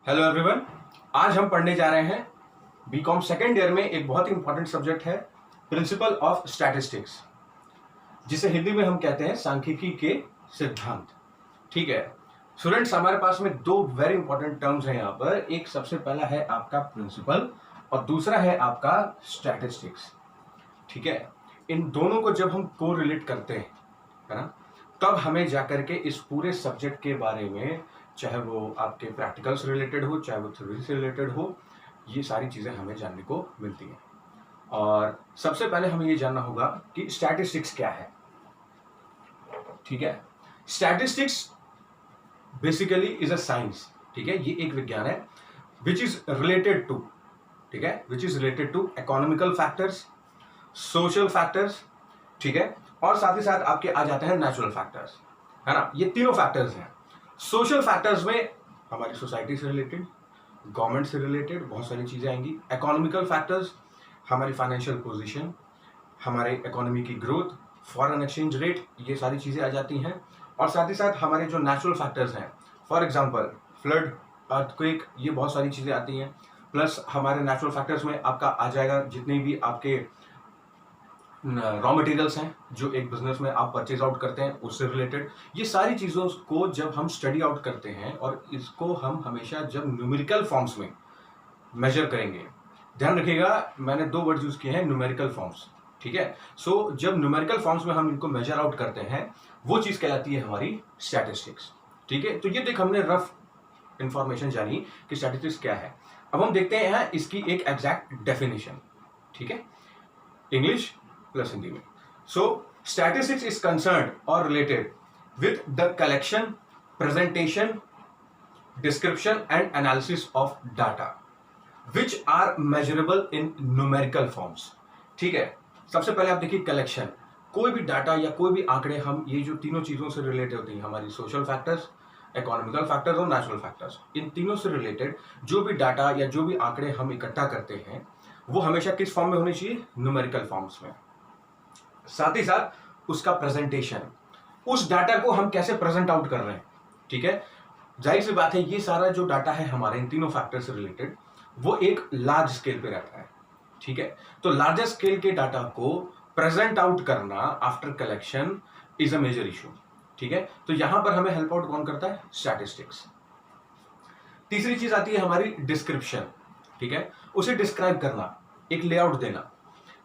Hello everyone. आज हम पढ़ने जा रहे हैं बीकॉम सेकेंड ईयर में एक बहुत ही इंपॉर्टेंट सब्जेक्ट है प्रिंसिपल ऑफ स्टैटिस्टिक्स, जिसे हिंदी में हम कहते हैं सांख्यिकी के सिद्धांत। ठीक है स्टूडेंट्स, हमारे पास में दो वेरी इंपॉर्टेंट टर्म्स हैं यहाँ पर। एक सबसे पहला है आपका प्रिंसिपल और दूसरा है आपका स्टैटिस्टिक्स। ठीक है, इन दोनों को जब हम को रिलेट करते हैं, है ना, तब हमें जाकर के इस पूरे सब्जेक्ट के बारे में, चाहे वो आपके प्रैक्टिकल से रिलेटेड हो, चाहे वो थ्योरी से रिलेटेड हो, ये सारी चीज़ें हमें जानने को मिलती हैं। और सबसे पहले हमें ये जानना होगा कि स्टैटिस्टिक्स क्या है। ठीक है, statistics basically is a science. ठीक है, ये एक विज्ञान है विच इज रिलेटेड टू, ठीक है, which is related to economical factors, social factors, ठीक है, और साथ ही साथ आपके आ जाते हैं नेचुरल फैक्टर्स, है ना। ये तीनों फैक्टर्स हैं। सोशल फैक्टर्स में हमारी सोसाइटी से रिलेटेड, गवर्नमेंट से रिलेटेड बहुत सारी चीजें आएंगी। इकोनॉमिकल फैक्टर्स हमारी फाइनेंशियल पोजीशन, हमारे इकोनॉमी की ग्रोथ, फॉरेन एक्सचेंज रेट, ये सारी चीजें आ जाती हैं। और साथ ही साथ हमारे जो नेचुरल फैक्टर्स हैं, फॉर एग्जांपल फ्लड, अर्थक्वेक, ये बहुत सारी चीजें आती हैं। प्लस हमारे नेचुरल फैक्टर्स में आपका आ जाएगा जितने भी आपके रॉ मटेरियल्स हैं जो एक बिजनेस में आप परचेज आउट करते हैं, उससे रिलेटेड। ये सारी चीज़ों को जब हम स्टडी आउट करते हैं, और इसको हम हमेशा जब न्यूमेरिकल फॉर्म्स में मेजर करेंगे, ध्यान रखिएगा मैंने दो वर्ड यूज किए हैं, न्यूमेरिकल फॉर्म्स। ठीक है, सो जब न्यूमेरिकल फॉर्म्स में हम इनको मेजर आउट करते हैं, वो चीज़ कहलाती है हमारी स्टैटिस्टिक्स। ठीक है, तो ये देख हमने रफ इंफॉर्मेशन जानी कि स्टैटिस्टिक्स क्या है। अब हम देखते हैं इसकी एक एग्जैक्ट डेफिनेशन। ठीक है, इंग्लिश प्लस हिंदी में। सो स्टैटिस्टिक्स इज कंसर्न्ड और related with the collection, presentation, description and analysis of data which are measurable in numerical forms. ठीक है, सबसे पहले आप देखिए कलेक्शन। कोई भी डाटा या कोई भी आंकड़े, हम ये जो तीनों चीजों से रिलेटेड होती हैं, हमारी सोशल फैक्टर्स, इकोनॉमिकल फैक्टर्स और नेचुरल फैक्टर्स, इन तीनों से रिलेटेड जो भी डाटा या जो भी आंकड़े हम इकट्ठा करते हैं, वो हमेशा किस फॉर्म में होनी चाहिए? न्यूमेरिकल फॉर्म्स में। साथ ही साथ उसका प्रेजेंटेशन, उस डाटा को हम कैसे प्रेजेंट आउट कर रहे हैं। ठीक है, जाहिर सी बात है ये सारा जो डाटा है हमारे इन तीनों फैक्टर से रिलेटेड, वो एक लार्ज स्केल पे रहता है। ठीक है, तो लार्जर स्केल के डाटा को प्रेजेंट आउट करना after collection is a major issue. ठीक है, तो यहां पर हमें हेल्प आउट कौन करता है? स्टैटिस्टिक्स। तीसरी चीज आती है हमारी डिस्क्रिप्शन। ठीक है, उसे डिस्क्राइब करना, एक लेआउट देना।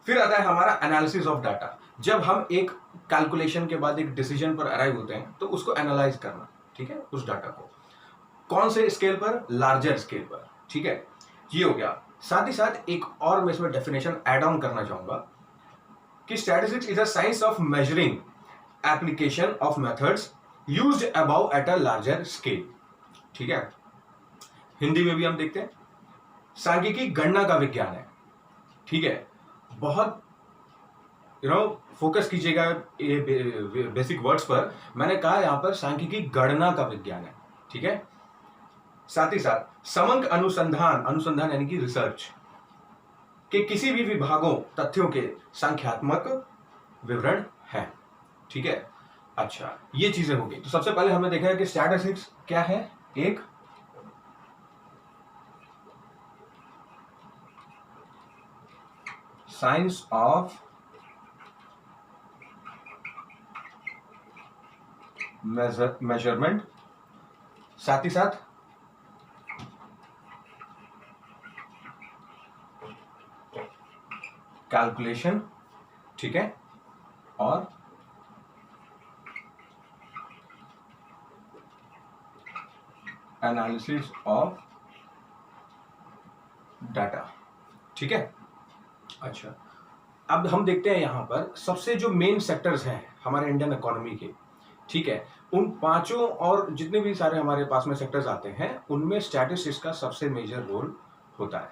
फिर आता है हमारा एनालिसिस ऑफ डाटा। जब हम एक कैलकुलेशन के बाद एक डिसीजन पर अराइव होते हैं, तो उसको एनालाइज करना। ठीक है, उस डाटा को कौन से स्केल पर? लार्जर स्केल पर। ठीक है, ये हो गया। साथ ही साथ एक और मैं इसमें डेफिनेशन ऐड ऑन करना चाहूंगा कि statistics is a science of measuring application of methods used above at a larger scale. ठीक है, हिंदी में भी हम देखते हैं सांख्यिकी गणना का विज्ञान है। ठीक है, बहुत फोकस कीजिएगा ये बेसिक वर्ड्स पर। मैंने कहा यहां पर सांख्यिकी गणना का विज्ञान है। ठीक है, साथ ही साथ समंक अनुसंधान, अनुसंधान यानी कि रिसर्च के किसी भी विभागों, तथ्यों के संख्यात्मक विवरण है। ठीक है, अच्छा ये चीजें हो गई। तो सबसे पहले हमने देखा है कि स्टैटिस्टिक्स क्या है? एक साइंस ऑफ मेजरमेंट, साथ ही साथ कैलकुलेशन। ठीक है, और एनालिसिस ऑफ डाटा। ठीक है, अच्छा अब हम देखते हैं यहां पर सबसे जो मेन सेक्टर्स हैं हमारे इंडियन इकोनॉमी के। ठीक है, उन पांचों और जितने भी सारे हमारे पास में सेक्टर्स आते हैं, उनमें स्टैटिस्टिक्स का सबसे मेजर रोल होता है।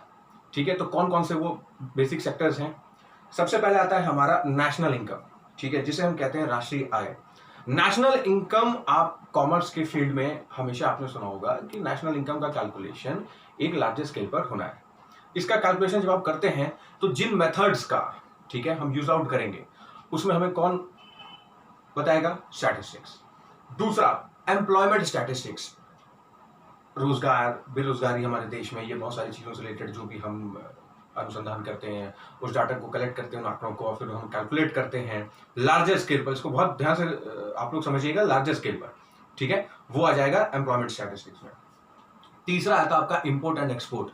ठीक है, तो कौन कौन से वो बेसिक सेक्टर्स हैं? सबसे पहले आता है हमारा नेशनल इनकम। ठीक है, जिसे हम कहते हैं राष्ट्रीय आय। नेशनल इनकम, आप कॉमर्स के फील्ड में हमेशा आपने सुना होगा कि नेशनल इनकम का कैलकुलेशन एक लार्जर स्केल पर होना है। इसका कैलकुलेशन जब आप करते हैं, तो जिन मेथड्स का, ठीक है, हम यूज आउट करेंगे, उसमें हमें कौन बताएगा? स्टैटिस्टिक्स। दूसरा एम्प्लॉयमेंट स्टैटिस्टिक्स, रोजगार, बेरोजगारी हमारे देश में, ये बहुत सारी चीज़ों से रिलेटेड जो भी हम अनुसंधान करते हैं, उस डाटा को कलेक्ट करते हैं, उन आंकड़ों को, और फिर हम कैलकुलेट करते हैं लार्जर स्केल पर। इसको बहुत ध्यान से आप लोग समझिएगा, लार्जर स्केल पर, ठीक है, वो आ जाएगा एम्प्लॉयमेंट स्टैटिस्टिक्स में। तीसरा आता है आपका इंपोर्ट एंड एक्सपोर्ट,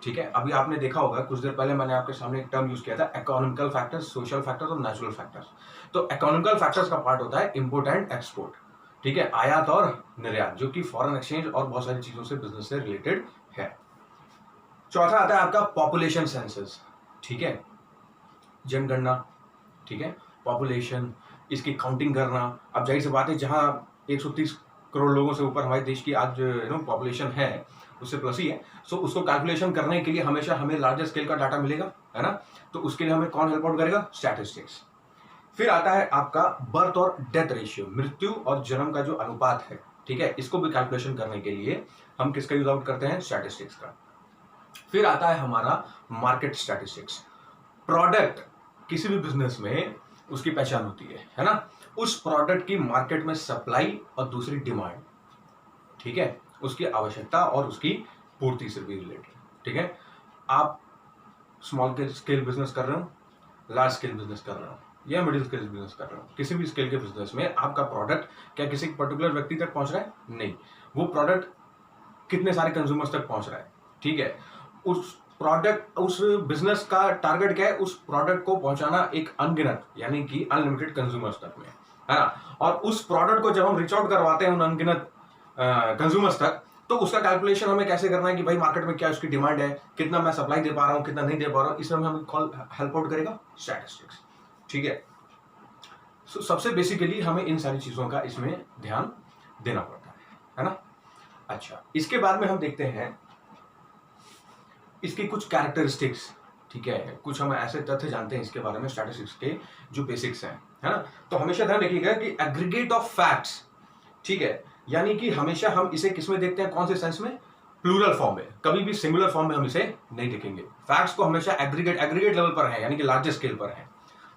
ठीक है। अभी आपने देखा होगा कुछ देर पहले मैंने आपके सामने एक टर्म यूज किया था, इकोनॉमिकल फैक्टर्स, सोशल फैक्टर्स और नेचुरल फैक्टर्स। तो इकोनॉमिकल फैक्टर्स का पार्ट होता है इंपोर्ट एंड एक्सपोर्ट, ठीक है, आयात और निर्यात, जो कि फॉरेन एक्सचेंज और बहुत सारी चीजों से, बिजनेस से रिलेटेड है। चौथा आता है आपका पॉपुलेशन सेंसस, ठीक है, जनगणना, ठीक है, पॉपुलेशन, इसकी काउंटिंग करना। अब जाहिर सी बात है, जहां 130 करोड़ लोगों से ऊपर हमारे देश की आज पॉपुलेशन है, उससे प्लस ही है, सो उसको कैलकुलेशन करने के लिए हमेशा हमें लार्जर स्केल का डाटा मिलेगा, है ना। तो उसके लिए हमें कौन हेल्प आउट करेगा? स्टैटिस्टिक्स। फिर आता है आपका बर्थ और डेथ रेशियो, मृत्यु और जन्म का जो अनुपात है, ठीक है, इसको भी कैलकुलेशन करने के लिए हम किसका यूज आउट करते हैं? स्टैटिस्टिक्स का। फिर आता है हमारा मार्केट स्टैटिस्टिक्स। प्रोडक्ट, किसी भी बिजनेस में उसकी पहचान होती है ना, उस प्रोडक्ट की मार्केट में सप्लाई और दूसरी डिमांड, ठीक है, उसकी आवश्यकता और उसकी पूर्ति से भी रिलेटेड, ठीक है। आप स्मॉल स्केल बिजनेस कर रहे हो, लार्ज स्केल बिजनेस कर रहे हो, या मिडिल स्केल बिजनेस कर रहे हो, किसी भी स्केल के बिजनेस में आपका प्रोडक्ट क्या किसी पर्टिकुलर व्यक्ति तक पहुंच रहा है? नहीं। वो प्रोडक्ट कितने सारे कंज्यूमर्स तक पहुंच रहा है, ठीक है। उस प्रोडक्ट, उस बिजनेस का टारगेट क्या है? उस प्रोडक्ट को पहुंचाना एक अनगिनत, यानी कि अनलिमिटेड कंज्यूमर्स तक में, है ना। और उस प्रोडक्ट को जब हम रीच आउट करवाते हैं उन अनगिनत कंज्यूमर्स तक, तो उसका कैलकुलेशन हमें कैसे करना है कि भाई मार्केट में क्या उसकी डिमांड है, कितना मैं सप्लाई दे पा रहा हूं, कितना नहीं दे पा रहा हूं, इसमें हमें कॉल हेल्प आउट करेगा स्टैटिस्टिक्स, ठीक है। सो सबसे बेसिकली हमें इन सारी चीजों का इसमें ध्यान देना पड़ता है ना। अच्छा, इसके बाद में हम देखते हैं इसकी कुछ कैरेक्टरिस्टिक्स, ठीक है, कुछ हम ऐसे तथ्य जानते हैं इसके बारे में स्टैटिस्टिक्स के जो बेसिक्स हैं, है ना। तो हमेशा ध्यान रखिएगा कि एग्रीगेट ऑफ फैक्ट्स, ठीक है, यानी कि हमेशा हम इसे किसमें देखते हैं? कौन से सेंस में? प्लूरल फॉर्म में, कभी भी सिंगुलर फॉर्म में हम इसे नहीं देखेंगे। फैक्ट्स को हमेशा एग्रीगेट लेवल पर है, यानी कि लार्जेस्ट स्केल पर है।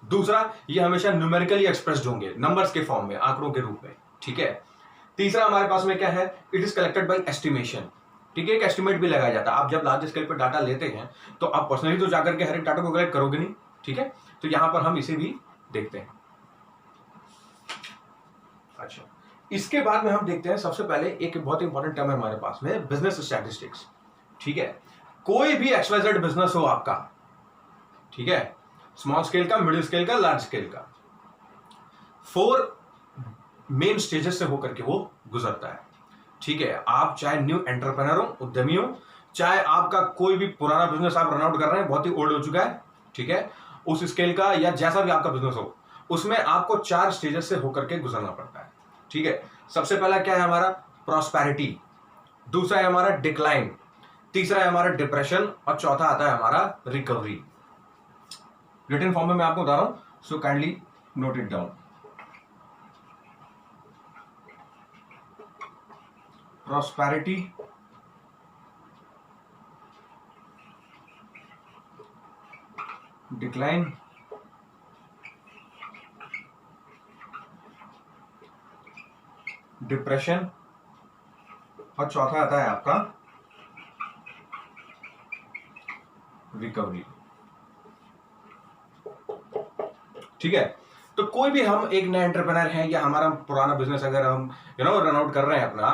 दूसरा, ये हमेशा न्यूमेरिकली एक्सप्रेस्ड होंगे, नंबर्स के फॉर्म में, आंकड़ों के रूप में, ठीक है। तीसरा हमारे पास में क्या है? It is collected by estimation, ठीक है, एक एस्टिमेट भी लगाया जाता है। आप जब लार्ज स्केल पर डाटा लेते हैं तो आप पर्सनली तो जाकर के हर एक डाटा को कलेक्ट करोगे नहीं, ठीक है, तो यहां पर हम इसे भी देखते हैं। अच्छा, इसके बाद में हम देखते हैं सबसे पहले एक बहुत इंपॉर्टेंट टर्म है हमारे पास में, बिजनेस स्टैटिस्टिक्स, ठीक है। कोई भी XYZ बिजनेस हो आपका, ठीक है, स्मॉल स्केल का, मिडिल स्केल का, लार्ज स्केल का, 4 मेन स्टेजेस से होकर के वो गुजरता है, ठीक है। आप चाहे न्यू एंटरप्रेन्योर हो, उद्यमी हो, चाहे आपका कोई भी पुराना बिजनेस आप रन आउट कर रहे हैं, बहुत ही ओल्ड हो चुका है, ठीक है, उस स्केल का या जैसा भी आपका बिजनेस हो, उसमें आपको 4 स्टेजेस से होकर के गुजरना पड़ता है, ठीक है। सबसे पहला क्या है हमारा? प्रॉस्पेरिटी। दूसरा है हमारा डिक्लाइन। तीसरा है हमारा डिप्रेशन, और चौथा आता है हमारा रिकवरी। रिटन फॉर्म में मैं आपको बता रहा हूं, so kindly note it down. Prosperity, decline, depression, और चौथा आता है आपका रिकवरी, ठीक है। तो कोई भी हम एक नया एंटरप्रेन्योर हैं या हमारा पुराना बिजनेस अगर हम रन आउट कर रहे हैं अपना,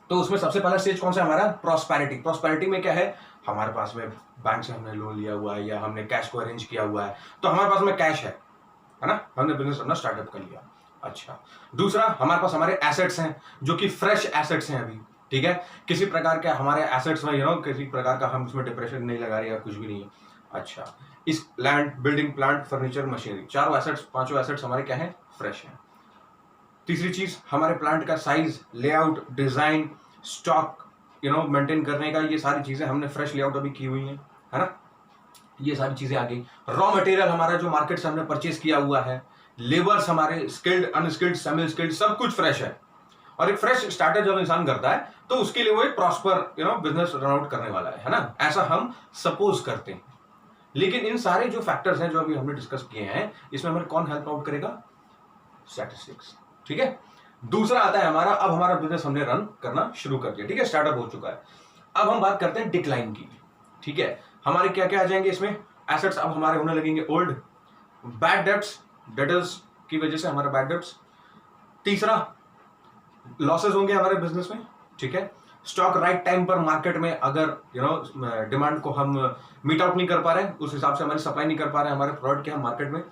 तो उसमें सबसे पहला स्टेज कौन सा हमारा? प्रॉस्पेरिटी। प्रॉस्पेरिटी में क्या है? हमारे पास में बैंक से हमने लोन लिया हुआ है या हमने कैश को अरेंज किया हुआ है, तो हमारे पास में कैश है ना, हमने बिजनेस अपना स्टार्टअप कर लिया। अच्छा, दूसरा हमारे पास हमारे एसेट्स हैं जो कि फ्रेश एसेट्स हैं अभी, ठीक है, किसी प्रकार के हमारे एसेट्स में किसी प्रकार का हम उसमें डिप्रेशन नहीं लगा रहे या कुछ भी नहीं है। अच्छा, इस land, building, plant, furniture, machinery, चारों एसेट्स, पांचों एसेट्स हमारे क्या है? फ्रेश हैं। तीसरी चीज, हमारे प्लांट का size, layout, design, stock maintain करने का, ये सारी चीजें हमने फ्रेश लेआउट अभी की हुई है ना, ये सारी चीजें आ गई। रॉ मटेरियल हमारा जो मार्केट से हमने परचेज किया हुआ है, लेबर्स हमारे स्किल्ड, अनस्किल्ड, सेमी स्किल्ड, सब कुछ फ्रेश है। और एक फ्रेश स्टार्टर जब इंसान करता है तो उसके लिए वो एक प्रॉस्पर बिजनेस रन आउट करने वाला है ना, ऐसा हम सपोज करते हैं। लेकिन इन सारे जो फैक्टर्स हैं जो अभी हमने डिस्कस किए हैं, इसमें हमें कौन हेल्प आउट करेगा? स्टैटिस्टिक्स, ठीक है। दूसरा आता है हमारा, अब हमारा बिजनेस हमने रन करना शुरू कर दिया, ठीक है, स्टार्टअप हो चुका है। अब हम बात करते हैं डिक्लाइन की, ठीक है। हमारे क्या क्या आ जाएंगे इसमें, एसेट्स अब हमारे होने लगेंगे ओल्ड, बैड डेब्ट्स, डेटर्स की वजह से हमारा बैड डेब्ट्स। तीसरा, लॉसेस होंगे हमारे बिजनेस में, ठीक है। स्टॉक राइट टाइम पर मार्केट में अगर डिमांड को हम मीट आउट नहीं कर पा रहे हैं, उस हिसाब से हमारी सप्लाई नहीं कर पा रहे हैं हमारे प्रोडक्ट के हम मार्केट में,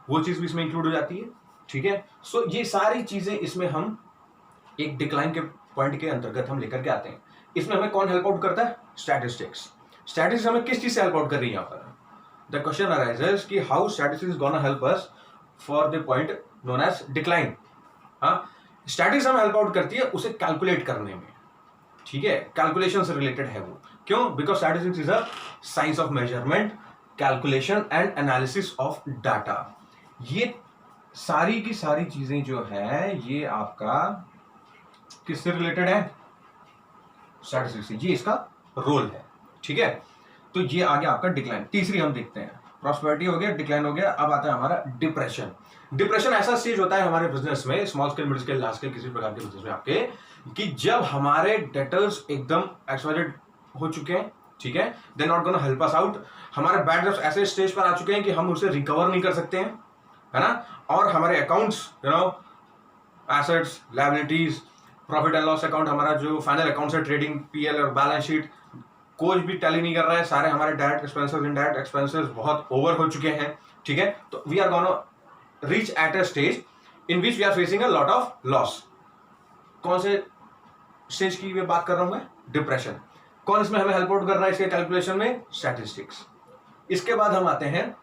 वो चीज भी इसमें इंक्लूड हो जाती है, ठीक है। सो ये सारी चीजें इसमें हम एक डिक्लाइन के पॉइंट के अंतर्गत हम लेकर के आते हैं। इसमें हमें कौन हेल्प आउट करता है, स्टैटिस्टिक्स। स्टैटिस्टिक्स हमें किस चीज से हेल्प आउट कर रही है यहाँ पर, द क्वेश्चन अराइजेस कि how statistics gonna help us for the point known as decline. हाँ, स्टैटिस्टिक्स हमें हेल्प आउट करती है उसे कैलकुलेट करने में, ठीक है, कैलकुलेशन से रिलेटेड है वो। क्यों, because statistics is a science of measurement, calculation and analysis of data. ये सारी की सारी चीजें जो है ये आपका किससे रिलेटेड है, स्टैटिस्टिक्स से, ये इसका रोल है, ठीक है। तो ये आ गया आपका डिक्लाइन। तीसरी हम देखते हैं, प्रॉस्पेरिटी हो गया, डिक्लाइन हो गया, अब आता है हमारा डिप्रेशन। डिप्रेशन ऐसा स्टेज होता है हमारे बिजनेस में, small scale, mid scale, large scale, किसी प्रकार के बिजनेस में आपके, कि जब हमारे डेटर्स एकदम एक्सवाइटेड हो चुके हैं, ठीक है, they not gonna help us out. हमारे बैड डेट्स ऐसे स्टेज पर आ चुके हैं कि हम उसे रिकवर नहीं कर सकते हैं, है ना, और हमारे accounts assets, liabilities, profit and loss account, हमारा जो फाइनल अकाउंट है, ट्रेडिंग, पीएल और बैलेंस शीट, कोई भी टैली नहीं कर रहा है, सारे हमारे डायरेक्ट एक्सपेंसेस, इनडायरेक्ट एक्सपेंसेस बहुत ओवर हो चुके हैं, ठीक है। तो we are gonna reach at a stage in which we are facing a lot of loss. कौन से स्टेज की मैं बात कर रहा हूं मैं, डिप्रेशन। कौन इसमें हमें हेल्प आउट कर रहा है इसके कैलकुलेशन में, स्टैटिस्टिक्स। इसके बाद हम आते हैं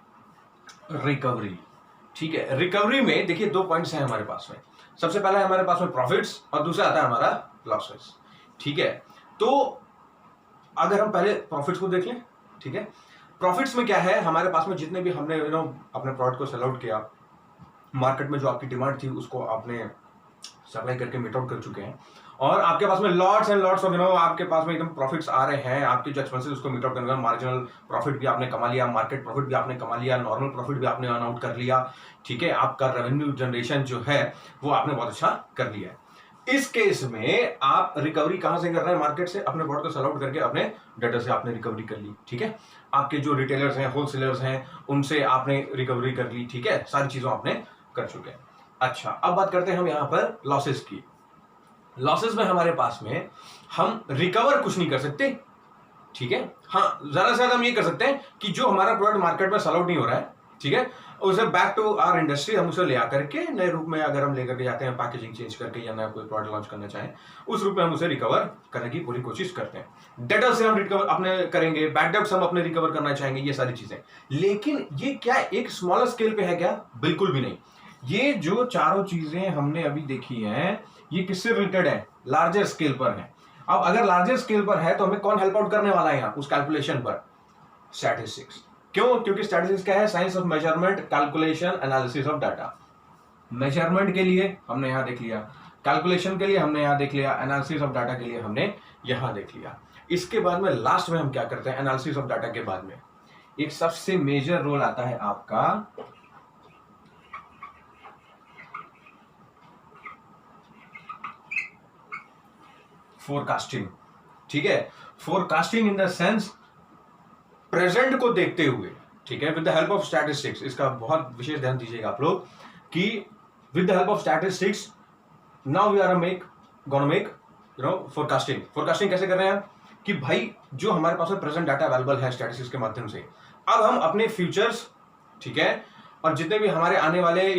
रिकवरी, ठीक है। रिकवरी में देखिए दो पॉइंट्स हैं हमारे पास में, सबसे पहला है हमारे पास में प्रॉफिट्स और दूसरा आता है हमारा लॉसेस, ठीक है। तो अगर हम पहले प्रॉफिट्स को देख लें, ठीक है, प्रॉफिट्स में क्या है, हमारे पास में जितने भी हमने अपने प्रोडक्ट को सेल आउट किया, मार्केट में जो आपकी डिमांड थी उसको आपने सप्लाई करके मीट आउट कर चुके हैं, और आपके पास में लॉट्स एंड लॉट्स ऑफ आपके पास में एकदम प्रॉफिट्स आ रहे हैं, आपके जो एक्सपेंसेस उसको मीट आउट करने का मार्जिनल प्रॉफिट भी आपने कमा लिया, मार्केट प्रॉफिट भी आपने कमा लिया, नॉर्मल प्रॉफिट भी आपने अर्न आउट कर लिया, ठीक है, आपका रेवेन्यू जनरेशन जो है वो आपने बहुत अच्छा कर लिया है। इस केस में आप रिकवरी कहां से कर रहे हैं, मार्केट से, अपने प्रोडक्ट को सेल आउट करके अपने डेटर से आपने रिकवरी कर ली, ठीक है। आपके जो रिटेलर्स हैं, होलसेलर्स हैं, उनसे आपने रिकवरी कर ली, ठीक है, सारी चीजों आपने कर चुके हैं। अच्छा, अब बात करते हैं हम यहां पर लॉसेस की। लॉसेस में हमारे पास में हम रिकवर कुछ नहीं कर सकते, ठीक है। हाँ, ज्यादा से ज्यादा हम ये कर सकते हैं कि जो हमारा प्रोडक्ट मार्केट में सेल आउट नहीं हो रहा है, ठीक है, उसे बैक टू आवर इंडस्ट्री हम उसे ले आकर के नए रूप में अगर हम लेकर के जाते हैं, पैकेजिंग चेंज करके या नया कोई प्रोडक्ट लॉन्च करना चाहें, उस रूप में हम उसे रिकवर करने की पूरी कोशिश करते हैं। डेटर से हम रिकवर अपने करेंगे, बैड डेब्ट्स हम अपने रिकवर करना चाहेंगे, ये सारी चीजें। लेकिन ये क्या एक स्मॉलर स्केल पे है क्या, बिल्कुल भी नहीं। ये जो चारों चीजें हमने अभी देखी हैं ये किससे रिलेटेड है, लार्जर स्केल पर है। अब अगर लार्जर स्केल पर है तो हमें कौन हेल्प आउट करने वाला है यहाँ उस कैलकुलेशन पर, स्टैटिस्टिक्स। क्यों, क्योंकि स्टैटिस्टिक्स क्या है, science of measurement, calculation, analysis of data. Measurement के लिए हमने यहां देख लिया, कैलकुलेशन के लिए हमने यहां देख लिया, एनालिसिस ऑफ डाटा के लिए हमने यहां देख लिया। इसके बाद में लास्ट में हम क्या करते हैं, एनालिसिस ऑफ डाटा के बाद में एक सबसे मेजर रोल आता है आपका फोरकास्टिंग, ठीक है। Forecasting in the sense present को देखते हुए, ठीक है, with the help of statistics. इसका बहुत विशेष ध्यान दीजिएगा आप लोग कि with the help of statistics now we are gonna make forecasting. Forecasting कैसे कर रहे हैं कि भाई जो हमारे पास में प्रेजेंट डाटा अवेलेबल है स्टैटिस्टिक्स के माध्यम से, अब हम अपने फ्यूचर्स, ठीक है, और जितने भी हमारे आने वाले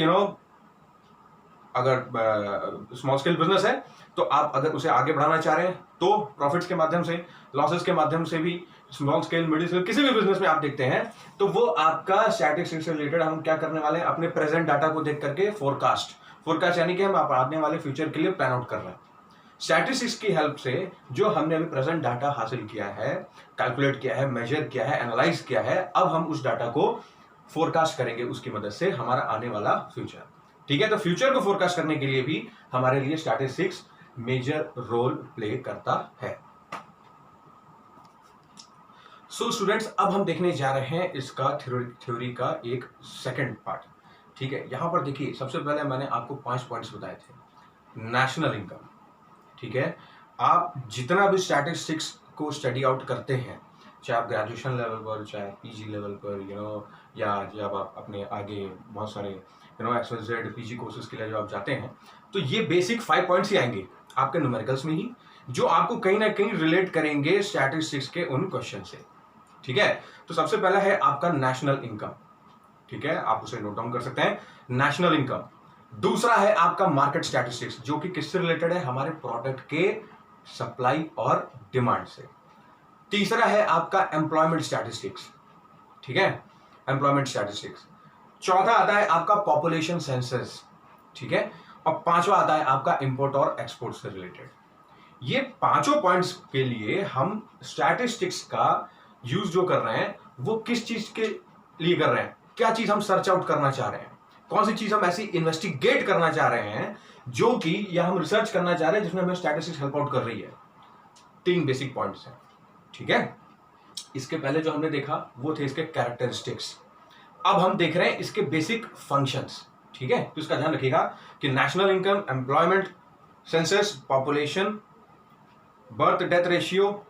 अगर स्मॉल स्केल बिजनेस है तो आप अगर उसे आगे बढ़ाना चाह रहे हैं तो प्रॉफिट्स के माध्यम से, लॉसेस के माध्यम से भी, स्मॉल स्केल, मिडिल स्केल, किसी भी बिजनेस में आप देखते हैं तो वो आपका स्टैटिस्टिक्स से रिलेटेड हम क्या करने वाले हैं, अपने प्रेजेंट डाटा को देख करके फोरकास्ट यानी कि हम आने वाले फ्यूचर के लिए प्लान आउट कर रहे हैं। स्टैटिस्टिक्स की हेल्प से जो हमने अभी प्रेजेंट डाटा हासिल किया है, कैलकुलेट किया है, मेजर किया है, एनालाइज किया है, अब हम उस डाटा को फोरकास्ट करेंगे उसकी मदद से हमारा आने वाला फ्यूचर, ठीक है। तो फ्यूचर को फोरकास्ट करने के लिए भी हमारे लिए स्टैटिस्टिक्स मेजर रोल प्ले करता है। सो स्टूडेंट्स, अब हम देखने जा रहे हैं इसका थ्योरी का एक सेकंड पार्ट, ठीक है। यहां पर देखिए सबसे पहले मैंने आपको 5 पॉइंट्स बताए थे, नेशनल इनकम। ठीक है, आप जितना भी स्टैटिस्टिक्स को स्टडी आउट करते हैं, चाहे आप ग्रेजुएशन लेवल पर, चाहे पीजी लेवल पर, या जब आप अपने आगे बहुत सारे XYZ पीजी कोर्सेज के लिए जो आप जाते हैं, तो ये बेसिक 5 पॉइंट्स ही आएंगे आपके न्यूमेरिकल्स में ही, जो आपको कहीं ना कहीं रिलेट करेंगे स्टैटिस्टिक्स के उन क्वेश्चन से। ठीक है, तो सबसे पहला है आपका नेशनल इनकम। ठीक है, आप उसे नोट डाउन कर सकते हैं, नेशनल इनकम। दूसरा है आपका मार्केट स्टैटिस्टिक्स, जो कि किससे रिलेटेड है, हमारे प्रोडक्ट के सप्लाई और डिमांड से। तीसरा है आपका एम्प्लॉयमेंट स्टैटिस्टिक्स। ठीक है, एम्प्लॉयमेंट स्टैटिस्टिक्स। चौथा आता है आपका पॉपुलेशन सेंसस। ठीक है, और पांचवा आता है आपका इंपोर्ट और एक्सपोर्ट से रिलेटेड। ये पांचों पॉइंट्स के लिए हम स्टैटिस्टिक्स का यूज जो कर रहे हैं वो किस चीज के लिए कर रहे हैं, क्या चीज हम सर्च आउट करना चाह रहे हैं, कौन सी चीज हम ऐसी इन्वेस्टिगेट करना चाह रहे हैं जो कि, या हम रिसर्च करना चाह रहे हैं जिसमें हमें स्टैटिस्टिक्स हेल्प आउट कर रही है। 3 बेसिक पॉइंट्स हैं। ठीक है, इसके पहले जो हमने देखा वो थे इसके कैरेक्टरिस्टिक्स। अब हम देख रहे हैं इसके बेसिक फंक्शंस। ठीक है, तो इसका ध्यान रखिएगा कि national income, employment census, population, birth death ratio,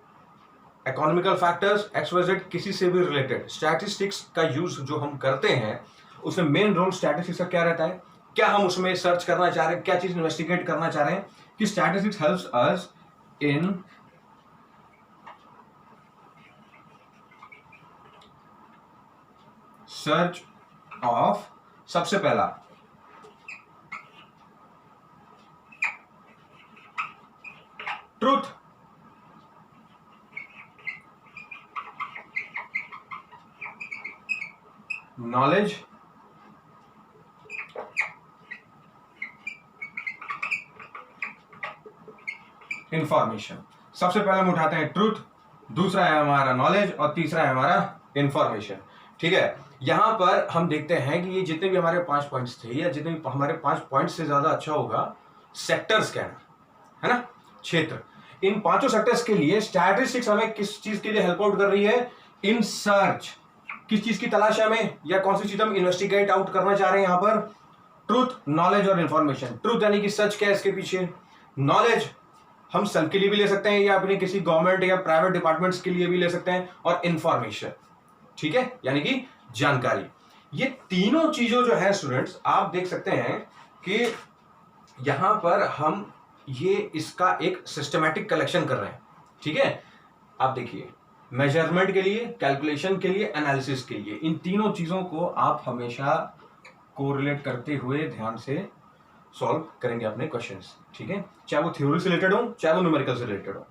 economical factors, XYZ किसी से भी रिलेटेड स्टैटिस्टिक्स का यूज जो हम करते हैं, उसमें मेन रोल स्टैटिस्टिक्स का क्या रहता है, क्या हम उसमें सर्च करना चाह रहे हैं, क्या चीज इन्वेस्टिगेट करना चाह रहे हैं, कि statistics helps us in search of, सबसे पहला ट्रूथ, नॉलेज, इंफॉर्मेशन। सबसे पहले हम उठाते हैं ट्रूथ, दूसरा है हमारा नॉलेज और तीसरा है हमारा इंफॉर्मेशन। ठीक है, यहां पर हम देखते हैं कि ये जितने भी हमारे 5 पॉइंट्स थे, या जितने भी हमारे 5 पॉइंट्स से ज्यादा अच्छा होगा सेक्टर्स कहना, है ना, क्षेत्र। इन पांचों सेक्टर्स के लिए स्टैटिस्टिक्स हमें किस चीज के लिए हेल्प आउट कर रही है, इन सर्च, किस चीज की तलाश है हमें, या कौन सी चीज हम इन्वेस्टिगेट आउट करना चाह रहे हैं। यहां पर ट्रूथ, नॉलेज और इंफॉर्मेशन। ट्रूथ यानी कि सच क्या है इसके पीछे, नॉलेज हम सेल्फ के लिए भी ले सकते हैं या अपने किसी गवर्नमेंट या प्राइवेट डिपार्टमेंट्स के लिए भी ले सकते हैं, और इंफॉर्मेशन, ठीक है, यानी कि जानकारी। ये तीनों चीजों जो है स्टूडेंट्स, आप देख सकते हैं कि यहां पर हम ये इसका एक सिस्टमैटिक कलेक्शन कर रहे हैं। ठीक है, आप देखिए, मेजरमेंट के लिए, कैलकुलेशन के लिए, एनालिसिस के लिए, इन तीनों चीजों को आप हमेशा कोरिलेट करते हुए ध्यान से सॉल्व करेंगे अपने क्वेश्चंस। ठीक है, चाहे वो थ्योरी से रिलेटेड हो, चाहे वो न्यूमेरिकल से रिलेटेड हो।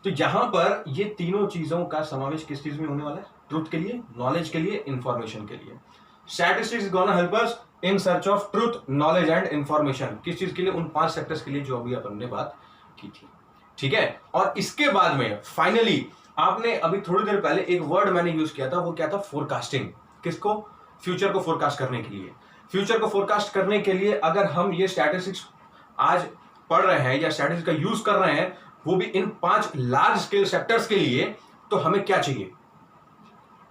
तो यहां पर ये तीनों चीजों का समावेश किस चीज में होने वाला है, ट्रूथ के लिए, नॉलेज के लिए, इंफॉर्मेशन के लिए। Statistics is gonna help us in search of truth, knowledge and information. किस चीज के लिए, उन 5 सेक्टर्स के लिए जो अभी अपन ने बात की थी। ठीक है, और इसके बाद में फाइनली आपने अभी थोड़ी देर पहले एक वर्ड मैंने यूज किया था, वो क्या था, फोरकास्टिंग। किसको, फ्यूचर को फोरकास्ट करने के लिए। फ्यूचर को फोरकास्ट करने के लिए अगर हम ये स्टैटिस्टिक्स आज पढ़ रहे हैं या स्टैटिस्टिक्स का यूज कर रहे हैं, वो भी इन 5 लार्ज स्केल सेक्टर्स के लिए, तो हमें क्या चाहिए,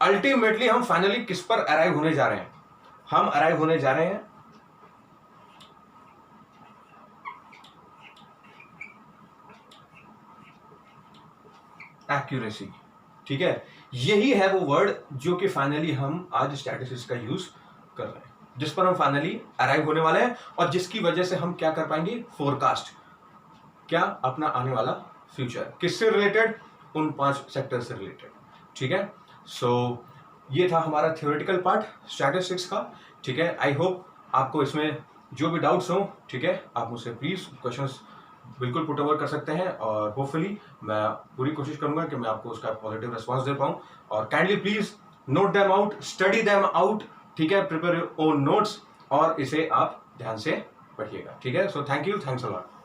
अल्टीमेटली हम फाइनली किस पर अराइव होने जा रहे हैं, हम अराइव होने जा रहे हैं एक्यूरेसी। ठीक है, यही है वो वर्ड जो कि फाइनली हम आज स्टैटिस्टिक्स का यूज कर रहे हैं, जिस पर हम फाइनली अराइव होने वाले हैं, और जिसकी वजह से हम क्या कर पाएंगे, फोरकास्ट, क्या, अपना आने वाला फ्यूचर। किससे रिलेटेड, उन 5 सेक्टर से रिलेटेड। ठीक है, सो ये था हमारा थ्योरेटिकल पार्ट स्टैटिस्टिक्स का। ठीक है, आई होप आपको इसमें जो भी डाउट्स हो, ठीक है, आप मुझसे प्लीज क्वेश्चंस बिल्कुल पुट ओवर कर सकते हैं, और होपफुली मैं पूरी कोशिश करूंगा कि मैं आपको उसका पॉजिटिव रिस्पांस दे पाऊं। और kindly please note them out, study them out. ठीक है, प्रिपेयर योर ओन नोट्स, और इसे आप ध्यान से पढ़िएगा। ठीक है, so thank you, thanks a lot.